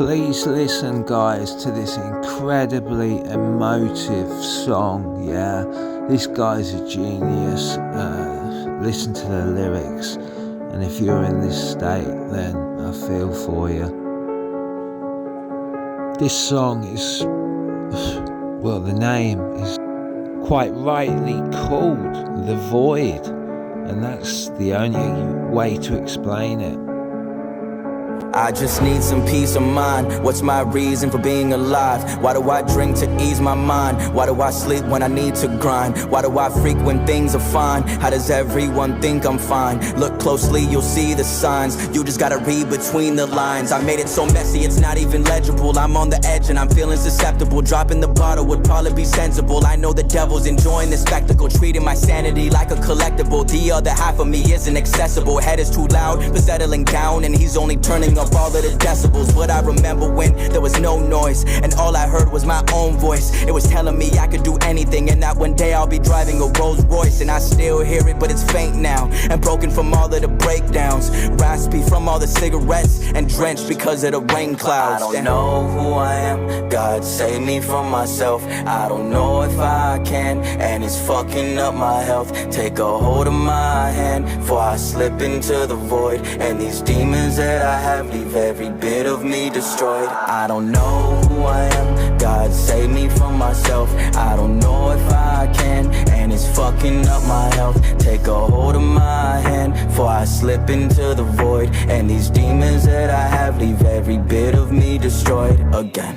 Please listen, guys, to this incredibly emotive song. Yeah, this guy's a genius. Listen to the lyrics, and if you're in this state, then I feel for you. This song is, well, the name is quite rightly called The Void, and that's the only way to explain it. I just need some peace of mind. What's my reason for being alive? Why do I drink to ease my mind? Why do I sleep when I need to grind? Why do I freak when things are fine? How does everyone think I'm fine? Look closely, you'll see the signs. You just gotta read between the lines. I made it so messy, it's not even legible. I'm on the edge and I'm feeling susceptible. Dropping the bottle would probably be sensible. I know the devil's enjoying the spectacle, treating my sanity like a collectible. The other half of me isn't accessible. Head is too loud, but settling down, and he's only turning up all of the decibels. But I remember when there was no noise, and all I heard was my own voice. It was telling me I could do anything, and that one day I'll be driving a Rolls Royce. And I still hear it, but it's faint now, and broken from all of the breakdowns. Raspy from all the cigarettes, and drenched because of the rain clouds. I don't know who I am, God save me from myself. I don't know if I can, and it's fucking up my health. Take a hold of my hand, before I slip into the void, and these demons that I have leave every bit of me destroyed. I don't know who I am, God save me from myself. I don't know if I can, and it's fucking up my health. Take a hold of my hand, before I slip into the void, and these demons that I have leave every bit of me destroyed again.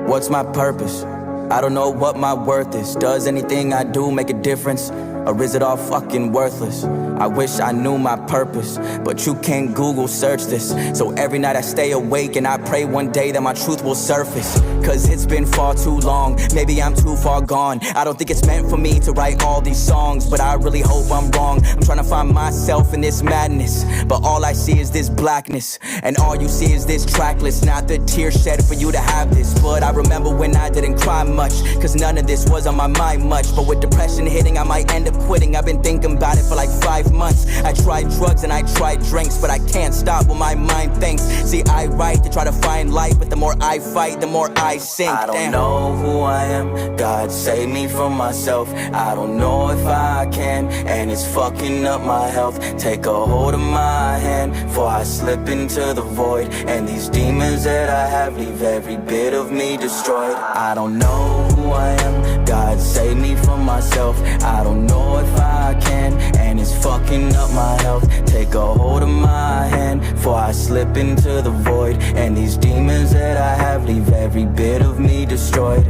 What's my purpose? I don't know what my worth is. Does anything I do make a difference, or is it all fucking worthless? I wish I knew my purpose, but you can't Google search this. So every night I stay awake and I pray one day that my truth will surface. Cause it's been far too long, maybe I'm too far gone. I don't think it's meant for me to write all these songs, but I really hope I'm wrong. I'm trying to find myself in this madness, but all I see is this blackness, and all you see is this track list. Not the tear shed for you to have this, but I remember when I didn't cry much, cause none of this was on my mind much. But with depression hitting, I might end up quitting. I've been thinking about it for like 5 months. I tried drugs and I tried drinks, but I can't stop what my mind thinks. See, I write to try to find light, but the more I fight, the more I sink. I don't know who I am, God save me from myself. I don't know if I can, and it's fucking up my health. Take a hold of my hand, before I slip into the void, and these demons that I have leave every bit of me destroyed. I don't know who I am, God save me from myself. I don't know if I can, and it's fucking up my health. Take a hold of my hand, before I slip into the void, and these demons that I have leave every bit of me destroyed.